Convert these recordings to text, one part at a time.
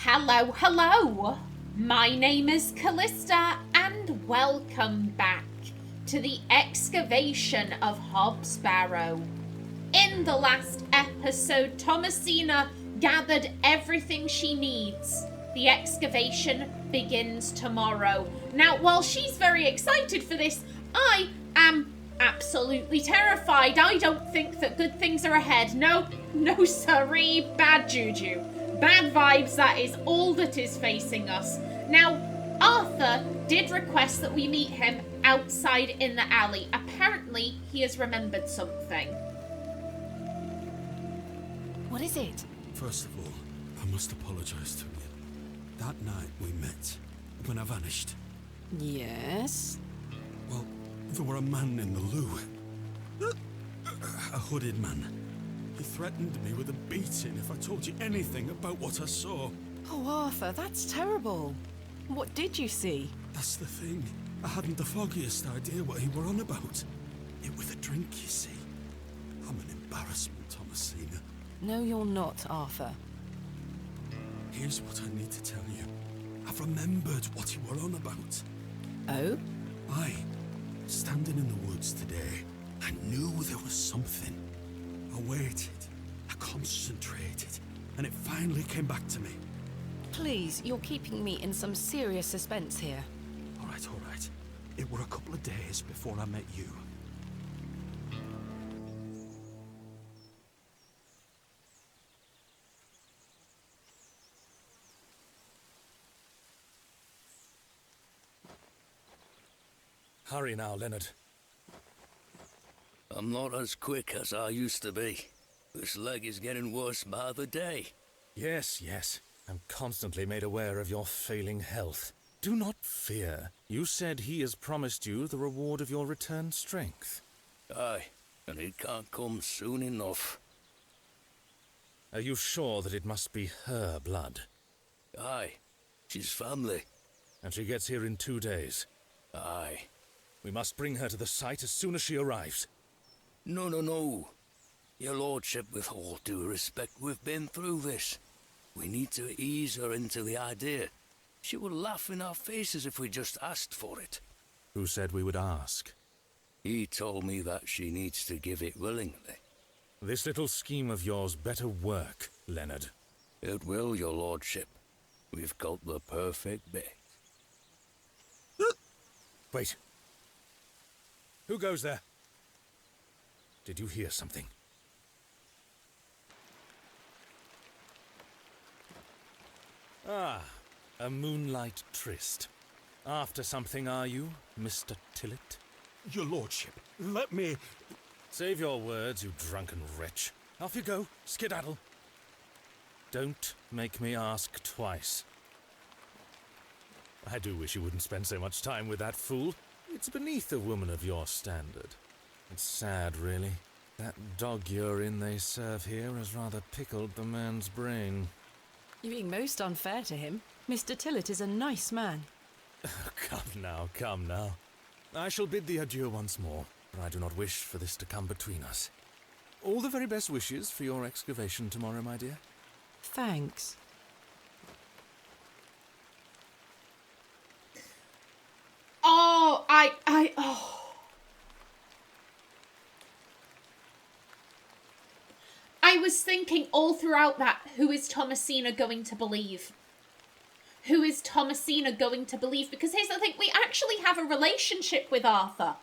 Hello, hello! My name is Callista, and welcome back to the Excavation of Hob's Barrow. In the last episode, Thomasina gathered everything she needs. The excavation begins tomorrow. Now, while she's very excited for this, I am absolutely terrified. I don't think that good things are ahead. No siree, bad juju. Bad vibes, that is all that is facing us. Now, Arthur did request that we meet him outside in the alley. Apparently, he has remembered something. What is it? First of all, I must apologise to you. That night we met, when I vanished. Yes? Well, there were a man in the loo. A hooded man. He threatened me with a beating if I told you anything about what I saw. Oh, Arthur, that's terrible. What did you see? That's the thing. I hadn't the foggiest idea what he were on about. It was a drink, you see. I'm an embarrassment, Thomasina. No, you're not, Arthur. Here's what I need to tell you. I've remembered what you were on about. Oh? Standing in the woods today, I knew there was something. I waited, I concentrated, and it finally came back to me. Please, you're keeping me in some serious suspense here. All right. It were a couple of days before I met you. Hurry now, Leonard. I'm not as quick as I used to be. This leg is getting worse by the day. Yes. I'm constantly made aware of your failing health. Do not fear. You said he has promised you the reward of your returned strength. Aye, and it can't come soon enough. Are you sure that it must be her blood? Aye, she's family. And she gets here in 2 days? Aye. We must bring her to the site as soon as she arrives. No. Your lordship, with all due respect, we've been through this. We need to ease her into the idea. She would laugh in our faces if we just asked for it. Who said we would ask? He told me that she needs to give it willingly. This little scheme of yours better work, Leonard. It will, your lordship. We've got the perfect bit. Wait. Who goes there? Did you hear something? Ah, a moonlight tryst. After something, are you, Mr. Tillett? Your lordship, let me... Save your words, you drunken wretch. Off you go, skedaddle. Don't make me ask twice. I do wish you wouldn't spend so much time with that fool. It's beneath a woman of your standard. It's sad, really. That dog urine they serve here has rather pickled the man's brain. You're being most unfair to him. Mr. Tillett is a nice man. Come now. I shall bid thee adieu once more, but I do not wish for this to come between us. All the very best wishes for your excavation tomorrow, my dear. Thanks. I was thinking all throughout that, who is Thomasina going to believe? Who is Thomasina going to believe? Because here's the thing, we actually have a relationship with Arthur.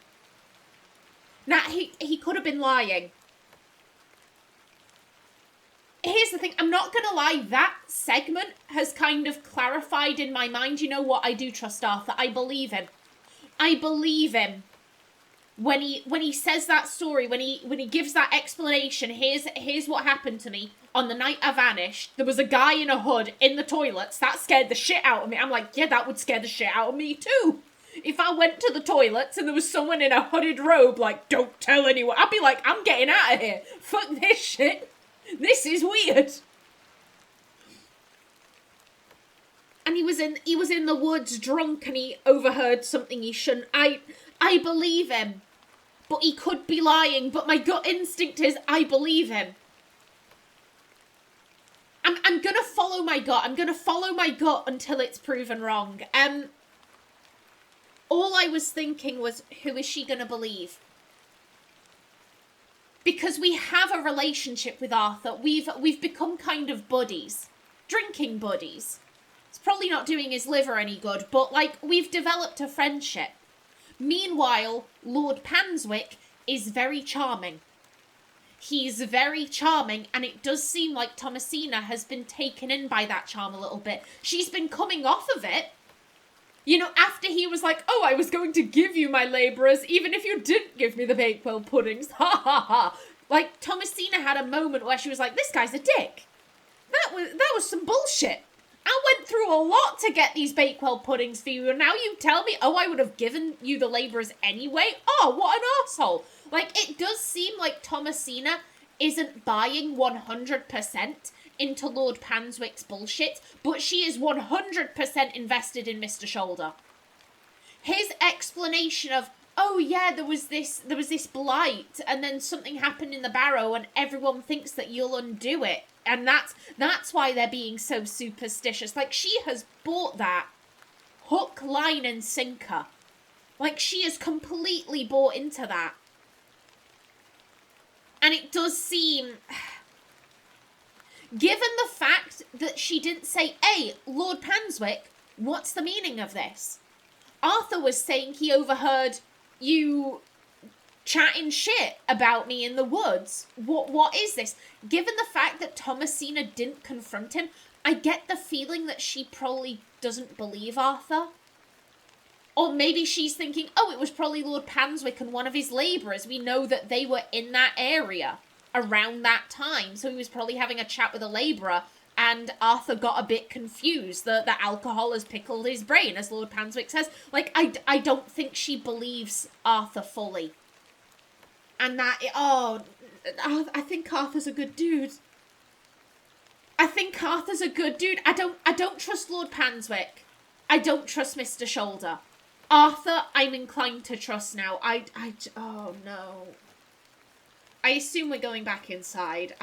Now, he could have been lying. Here's the thing, I'm not going to lie, that segment has kind of clarified in my mind, you know what, I do trust Arthur, I believe him. When he says that story, when he gives that explanation, here's what happened to me. On the night I vanished, there was a guy in a hood in the toilets. That scared the shit out of me. I'm like, yeah, that would scare the shit out of me too. If I went to the toilets and there was someone in a hooded robe, like, don't tell anyone, I'd be like, I'm getting out of here. Fuck this shit. This is weird. And he was in the woods drunk and he overheard something he shouldn't. I believe him. But he could be lying. But my gut instinct is I believe him. I'm gonna follow my gut. I'm gonna follow my gut until it's proven wrong. All I was thinking was, who is she gonna believe? Because we have a relationship with Arthur. We've become kind of buddies. Drinking buddies. It's probably not doing his liver any good, but, like, we've developed a friendship. Meanwhile, Lord Panswyck is very charming. He's very charming, and it does seem like Thomasina has been taken in by that charm a little bit. She's been coming off of it. You know, after he was like, oh, I was going to give you my labourers, even if you didn't give me the Bakewell puddings. Ha ha ha. Like, Thomasina had a moment where she was like, this guy's a dick. That was some bullshit. I went through a lot to get these Bakewell puddings for you, and now you tell me, oh, I would have given you the labourers anyway? Oh, what an arsehole. Like, it does seem like Thomasina isn't buying 100% into Lord Panswyck's bullshit, but she is 100% invested in Mr. Shoulder. His explanation of, oh yeah, there was this blight, and then something happened in the Barrow, and everyone thinks that you'll undo it, and that's why they're being so superstitious. Like, she has bought that hook, line, and sinker. Like, she is completely bought into that. And it does seem, given the fact that she didn't say, hey, Lord Panswyck, what's the meaning of this? Arthur was saying he overheard you chatting shit about me in the woods. What is this? Given the fact that Thomasina didn't confront him, I get the feeling that she probably doesn't believe Arthur. Or maybe she's thinking, oh, it was probably Lord Panswyck and one of his labourers. We know that they were in that area around that time. So he was probably having a chat with a labourer, and Arthur got a bit confused that the alcohol has pickled his brain, as Lord Panswyck says. Like, I don't think she believes Arthur fully. And that, I think Arthur's a good dude. I don't trust Lord Panswyck. I don't trust Mr. Shoulder. Arthur, I'm inclined to trust now. Oh no. I assume we're going back inside.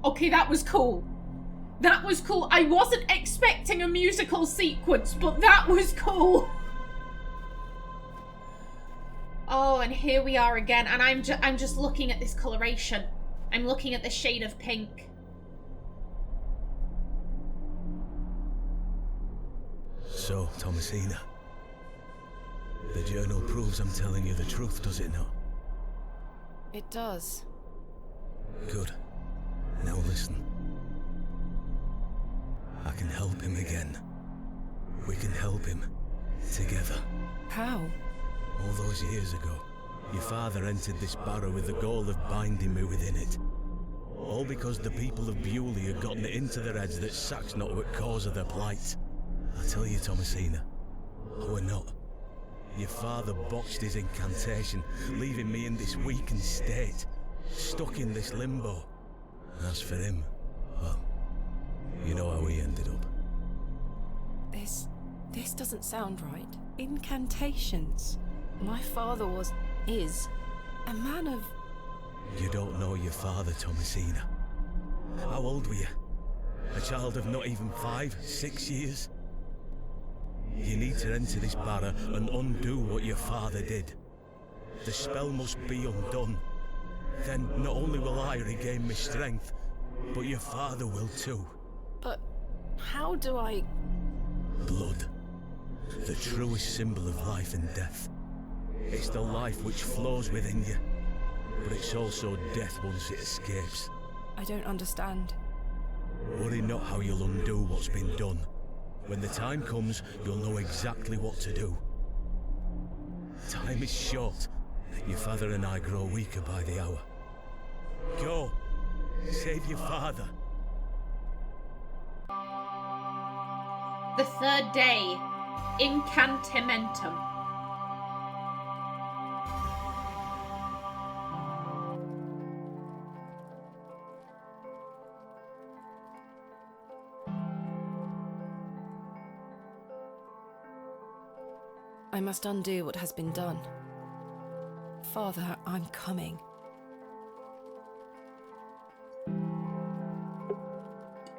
Okay, that was cool. That was cool. I wasn't expecting a musical sequence, but that was cool. Oh, and here we are again, and I'm just looking at this coloration. I'm looking at the shade of pink. So, Thomasina, the journal proves I'm telling you the truth, does it not? It does. Good. Now listen. I can help him again. We can help him. Together. How? All those years ago, your father entered this barrow with the goal of binding me within it. All because the people of Bewley had gotten it into their heads that Saxnot were cause of their plight. I tell you, Thomasina, we're not. Your father botched his incantation, leaving me in this weakened state, stuck in this limbo. As for him, well, you know how he ended up. This doesn't sound right. Incantations. My father is a man of... You don't know your father, Thomasina. How old were you? A child of not even 5, 6 years? You need to enter this barrow and undo what your father did. The spell must be undone. Then not only will I regain my strength, but your father will too. But how do I... Blood. The truest symbol of life and death. It's the life which flows within you, but it's also death once it escapes. I don't understand. Worry not how you'll undo what's been done. When the time comes, you'll know exactly what to do. Time is short. Your father and I grow weaker by the hour. Go. Save your father. The third day. Incantamentum. I must undo what has been done. Father, I'm coming.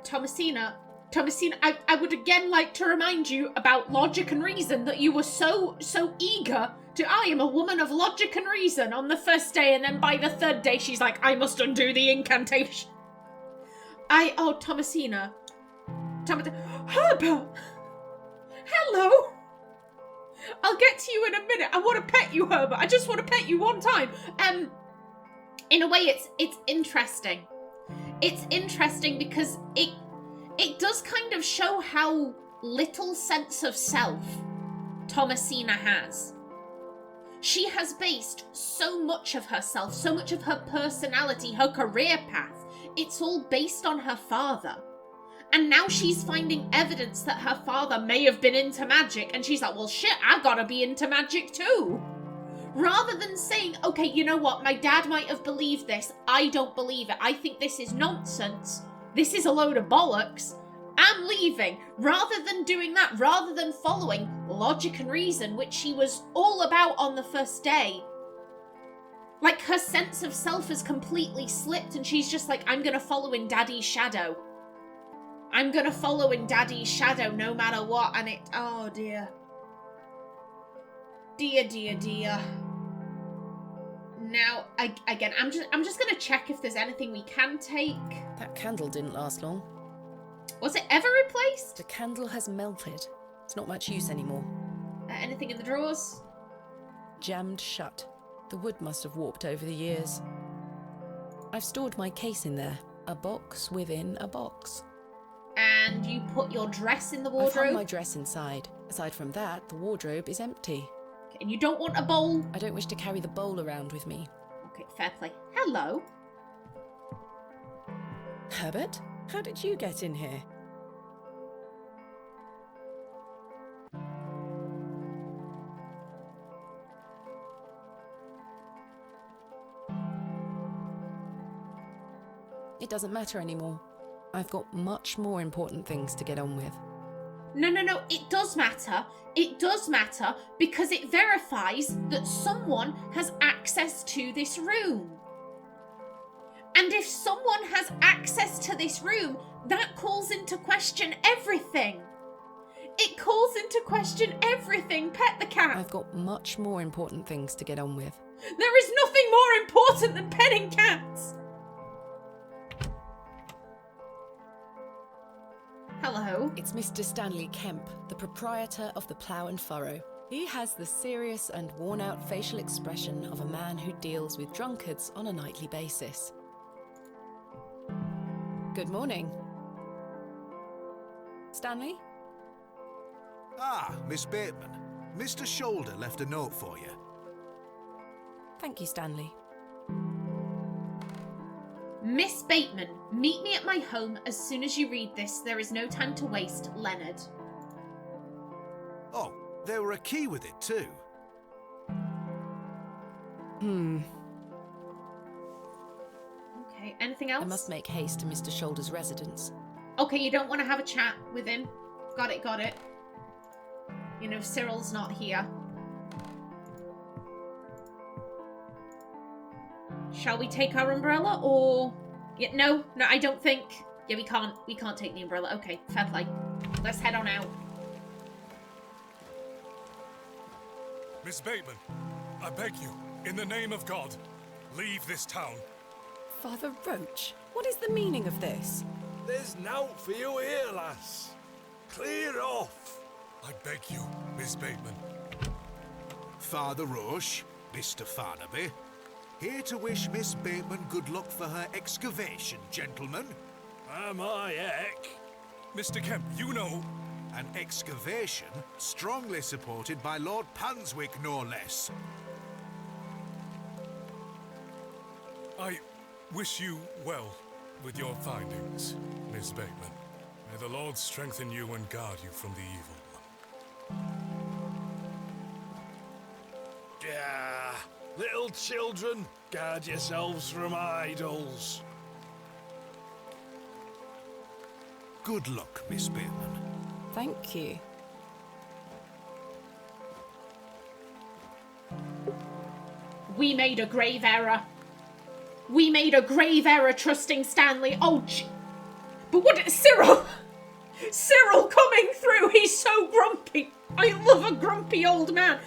Thomasina, I would again like to remind you about logic and reason, that you were so eager to, I am a woman of logic and reason on the first day, and then by the third day she's like, I must undo the incantation. Thomasina. Herbert! Hello! I'll get to you in a minute. I want to pet you, Herbert. I just want to pet you one time. In a way, it's interesting. It's interesting because it does kind of show how little sense of self Thomasina has. She has based so much of herself, so much of her personality, her career path. It's all based on her father. And now she's finding evidence that her father may have been into magic, and she's like, well, shit, I gotta be into magic too. Rather than saying, okay, you know what, my dad might have believed this, I don't believe it, I think this is nonsense, this is a load of bollocks, I'm leaving. Rather than doing that, rather than following logic and reason, which she was all about on the first day, like, her sense of self has completely slipped, and she's just like, I'm gonna follow in Daddy's shadow. I'm gonna follow in Daddy's shadow no matter what, and it... Oh, dear. Dear. Now, again, I'm just gonna check if there's anything we can take. That candle didn't last long. Was it ever replaced? The candle has melted. It's not much use anymore. Anything in the drawers? Jammed shut. The wood must have warped over the years. I've stored my case in there. A box within a box. And you put your dress in the I wardrobe? found my dress inside. Aside from that, the wardrobe is empty. Okay, and you don't want a bowl? I don't wish to carry the bowl around with me. Okay, fair play. Hello. Herbert, how did you get in here? It doesn't matter anymore. I've got much more important things to get on with. No, it does matter. It does matter because it verifies that someone has access to this room. And if someone has access to this room, that calls into question everything. It calls into question everything, Pet the cat. I've got much more important things to get on with. There is nothing more important than petting cats. Hello. It's Mr. Stanley Kemp, the proprietor of the Plough and Furrow. He has the serious and worn-out facial expression of a man who deals with drunkards on a nightly basis. Good morning. Stanley? Ah, Miss Bateman. Mr. Shoulder left a note for you. Thank you, Stanley. Miss Bateman, meet me at my home as soon as you read this. There is no time to waste. Leonard. Oh, there were a key with it too. Okay, anything else? I must make haste to Mr. Shoulder's residence. Okay, you don't want to have a chat with him. Got it. You know, Cyril's not here. Shall we take our umbrella, or... Yeah, no, I don't think... Yeah, we can't take the umbrella. Okay, fair play. Let's head on out. Miss Bateman, I beg you, in the name of God, leave this town. Father Roach, what is the meaning of this? There's nowt for you here, lass. Clear off. I beg you, Miss Bateman. Father Roche, Mr. Farnaby. Here to wish Miss Bateman good luck for her excavation, gentlemen. Am I heck? Mr. Kemp, you know... An excavation strongly supported by Lord Panswyck, no less. I wish you well with your findings, Miss Bateman. May the Lord strengthen you and guard you from the evil one. Yeah, little children, guard yourselves from idols. Good luck, Miss Bateman. Thank you. We made a grave error. We made a grave error trusting Stanley. Oh, but what did Cyril? Cyril coming through. He's so grumpy. I love a grumpy old man.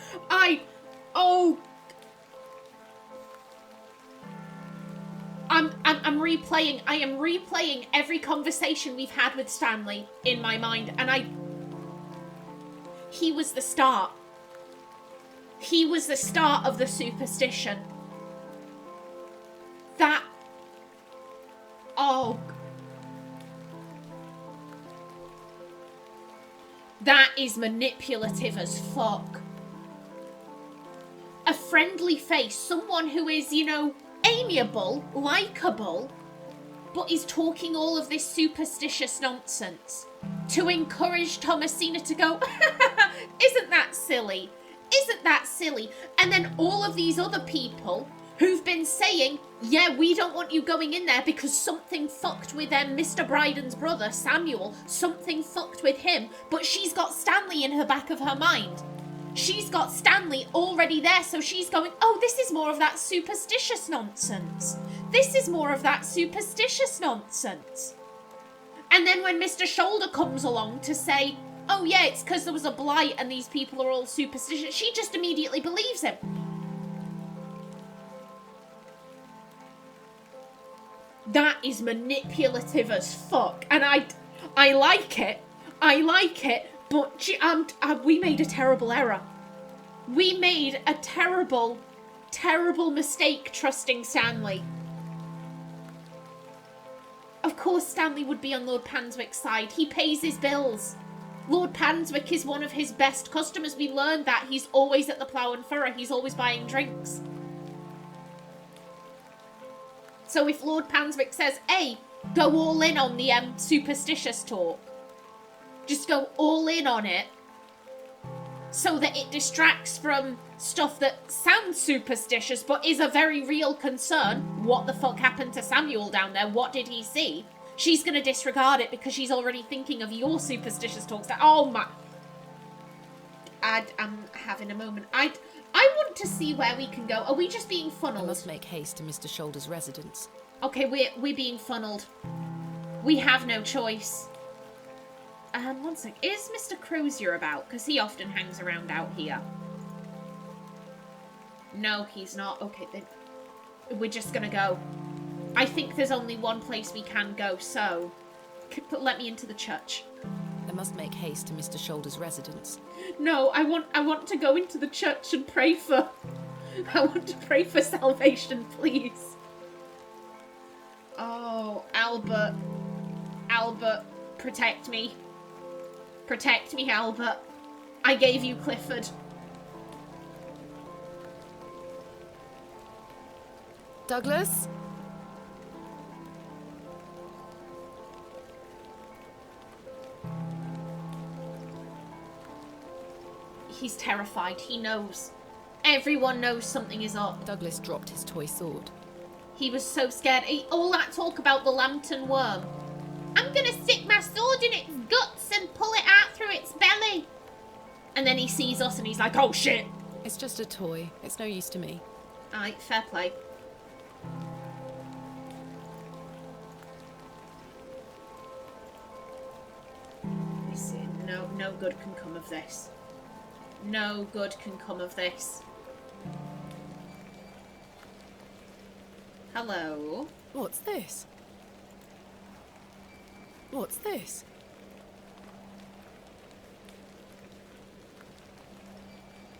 I'm replaying. I am replaying every conversation we've had with Stanley in my mind, and he was the start. He was the start of the superstition. That is manipulative as fuck. A friendly face, someone who is, you know, amiable, likeable, but is talking all of this superstitious nonsense to encourage Thomasina to go, isn't that silly? Isn't that silly? And then all of these other people who've been saying, yeah, we don't want you going in there because something fucked with Mr. Bryden's brother, Samuel. Something fucked with him. But she's got Stanley in her back of her mind. She's got Stanley already there, so she's going, oh, this is more of that superstitious nonsense. This is more of that superstitious nonsense. And then when Mr. Shoulder comes along to say, oh yeah, it's because there was a blight and these people are all superstitious, she just immediately believes him. That is manipulative as fuck. And I like it. I like it. But we made a terrible error. We made a terrible, terrible mistake trusting Stanley. Of course Stanley would be on Lord Panswyck's side. He pays his bills. Lord Panswyck is one of his best customers. We learned that. He's always at the Plough and Furrow. He's always buying drinks. So if Lord Panswyck says, hey, go all in on the superstitious talk. Just go all in on it so that it distracts from stuff that sounds superstitious but is a very real concern. What the fuck happened to Samuel down there? What did he see? She's going to disregard it because she's already thinking of your superstitious talks. That, oh my... I'm having a moment. I want to see where we can go. Are we just being funneled? I must make haste to Mr. Shoulder's residence. Okay, we're being funneled. We have no choice. One sec. Is Mr. Crozier about? Because he often hangs around out here. No, he's not. Okay, then we're just gonna go. I think there's only one place we can go, so let me into the church. I must make haste to Mr. Shoulder's residence. No, I want to go into the church and pray for... I want to pray for salvation, please. Oh, Albert. Albert, protect me. Protect me, Albert. I gave you Clifford. Douglas? He's terrified. He knows. Everyone knows something is up. Douglas dropped his toy sword. He was so scared. All that talk about the lantern worm. I'm gonna stick my sword in its guts and pull it out through its belly. And then he sees us and he's like, oh shit. It's just a toy. It's no use to me. Alright, fair play. No good can come of this. No good can come of this. Hello? What's this? What's this?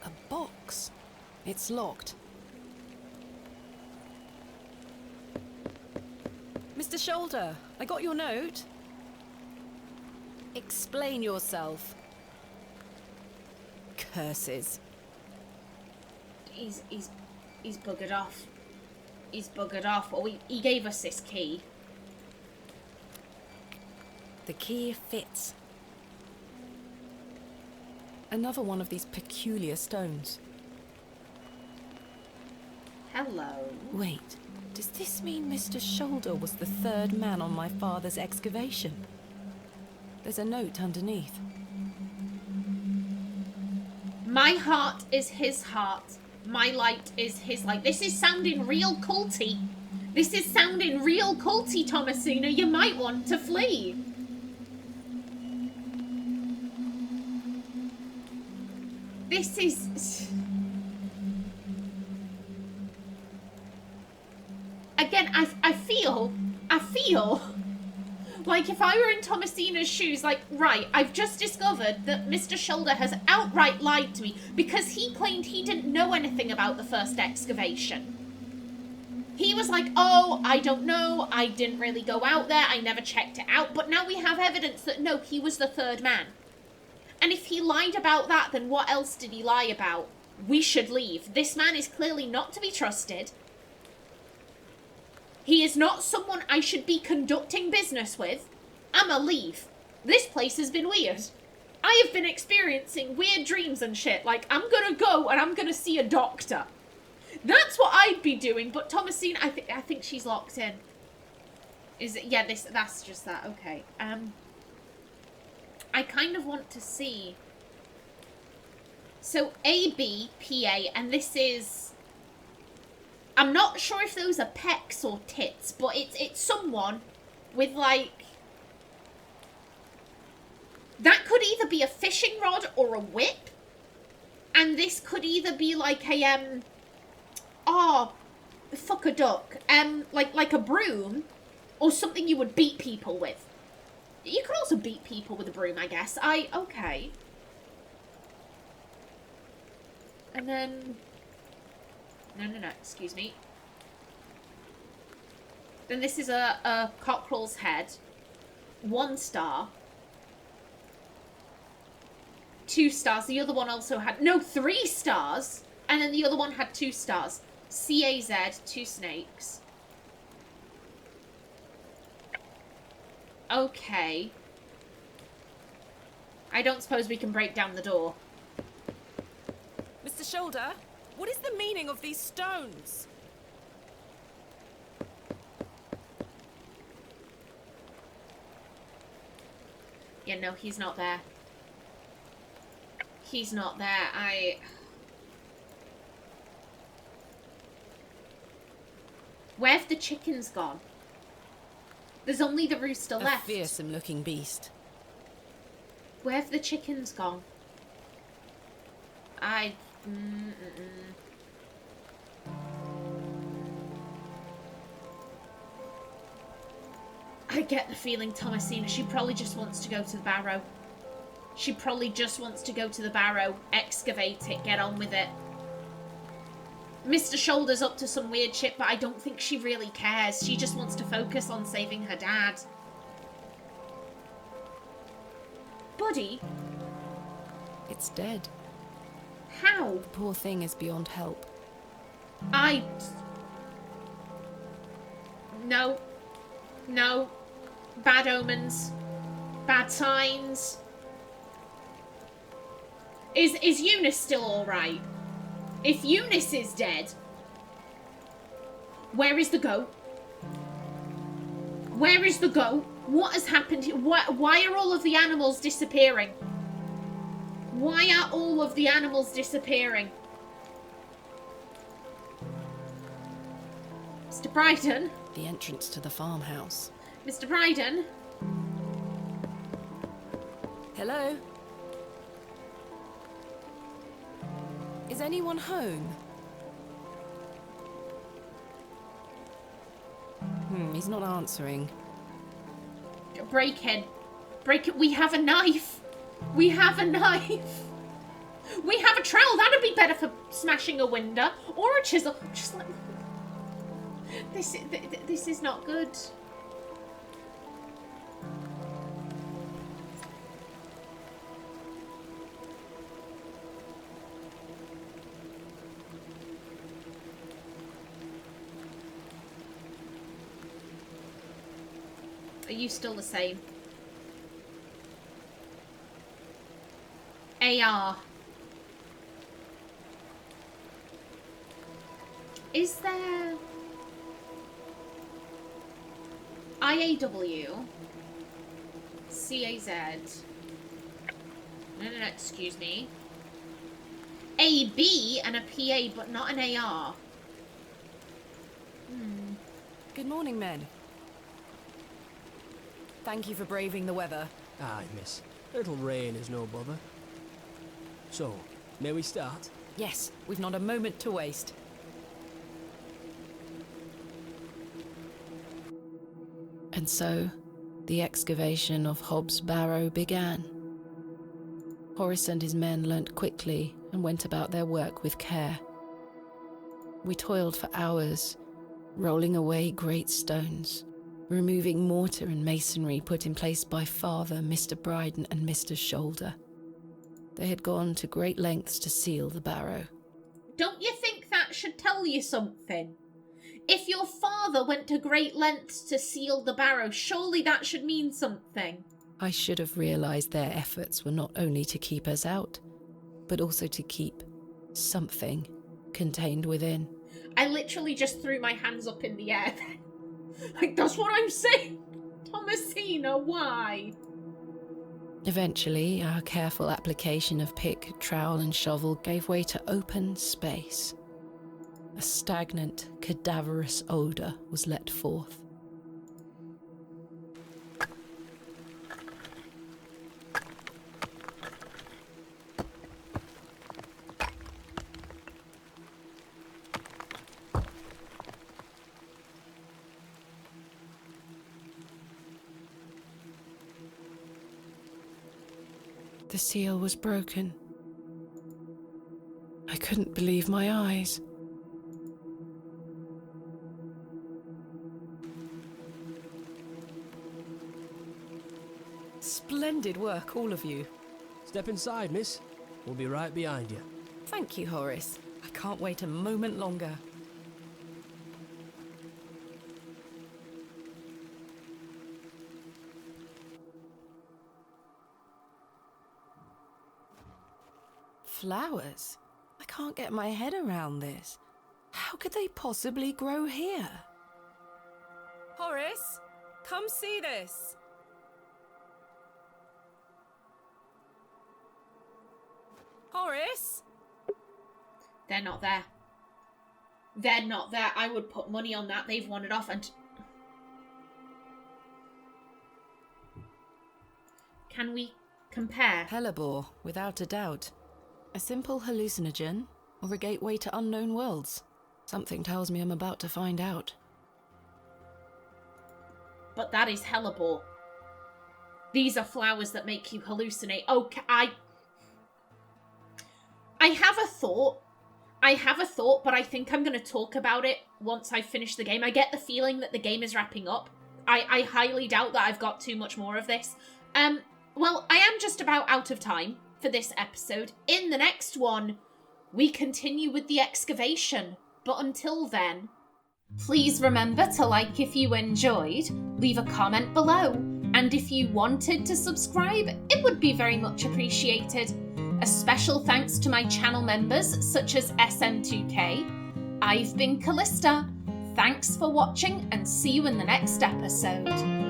A box. It's locked. Mr. Shoulder, I got your note. Explain yourself. Curses. He's buggered off. He's buggered off. Well, he gave us this key. The key fits. Another one of these peculiar stones. Hello. Wait, does this mean Mr. Shoulder was the third man on my father's excavation? There's a note underneath. My heart is his heart. My light is his light. This is sounding real culty. This is sounding real culty, Thomasina. You might want to flee. This is... Again, I feel like if I were in Thomasina's shoes, like, right, I've just discovered that Mr. Shoulder has outright lied to me because he claimed he didn't know anything about the first excavation. He was like, oh, I don't know, I didn't really go out there, I never checked it out, but now we have evidence that, no, he was the third man. And if he lied about that, then what else did he lie about? We should leave. This man is clearly not to be trusted. He is not someone I should be conducting business with. I'ma leave. This place has been weird. I have been experiencing weird dreams and shit. Like, I'm gonna go and I'm gonna see a doctor. That's what I'd be doing, but Thomasina, I think she's locked in. Is it? Yeah, that's just that. Okay. I kind of want to see. So AB, PA, and this is... I'm not sure if those are pecs or tits, but it's someone with, like... That could either be a fishing rod or a whip. And this could either be like a, oh, fuck a duck. Like a broom or something you would beat people with. You could also beat people with a broom, I guess. Okay. And then... No, excuse me. Then this is a cockerel's head. 1 star. 2 stars. The other one also had... No, 3 stars. And then the other one had 2 stars. CAZ, 2 snakes. Okay. I don't suppose we can break down the door. Mr. Shoulder, what is the meaning of these stones? Yeah, no, he's not there. He's not there. Where have the chickens gone? There's only the rooster A left. fearsome-looking beast. Where have the chickens gone? I get the feeling Thomasina, she probably just wants to go to the Barrow. She probably just wants to go to the Barrow, excavate it, get on with it. Mr. Shoulder's up to some weird shit, but I don't think she really cares. She just wants to focus on saving her dad. Buddy? It's dead. How? The poor thing is beyond help. No. No. Bad omens. Bad signs. Is Eunice still alright? If Eunice is dead, where is the goat? Where is the goat? What has happened here? Why are all of the animals disappearing? Why are all of the animals disappearing? Mr. Bryden? The entrance to the farmhouse. Mr. Bryden? Hello? Is anyone home? He's not answering. Break in. Break it. We have a knife. We have a knife. We have a trowel. That'd be better for smashing a window. Or a chisel. Just like... This is not good. Are you still the same? AR. Is there... IAW? CAZ? No, excuse me. AB and a PA, but not an AR. Good morning, men. Thank you for braving the weather. Aye, miss. A little rain is no bother. So, may we start? Yes, we've not a moment to waste. And so, the excavation of Hob's Barrow began. Horace and his men learnt quickly and went about their work with care. We toiled for hours, rolling away great stones, removing mortar and masonry put in place by Father, Mr. Bryden and Mr. Shoulder. They had gone to great lengths to seal the barrow. Don't you think that should tell you something? If your father went to great lengths to seal the barrow, surely that should mean something. I should have realised their efforts were not only to keep us out, but also to keep something contained within. I literally just threw my hands up in the air then. Like, that's what I'm saying. Thomasina, why? Eventually, our careful application of pick, trowel and shovel gave way to open space. A stagnant, cadaverous odour was let forth. The seal was broken. I couldn't believe my eyes. Splendid work, all of you. Step inside, miss. We'll be right behind you. Thank you, Horace. I can't wait a moment longer. Flowers? I can't get my head around this. How could they possibly grow here? Horace, come see this. Horace? They're not there. They're not there. I would put money on that. They've wandered off and... Can we compare? Hellebore, without a doubt. A simple hallucinogen, or a gateway to unknown worlds. Something tells me I'm about to find out. But that is hellebore. These are flowers that make you hallucinate. Okay, I have a thought. But I think I'm going to talk about it once I finish the game. I get the feeling that the game is wrapping up. I highly doubt that I've got too much more of this. Well, I am just about out of time for this episode. In the next one, we continue with the excavation. But until then, please remember to like if you enjoyed, leave a comment below, and if you wanted to subscribe, it would be very much appreciated. A special thanks to my channel members such as SM2K. I've been Kallista. Thanks for watching and see you in the next episode.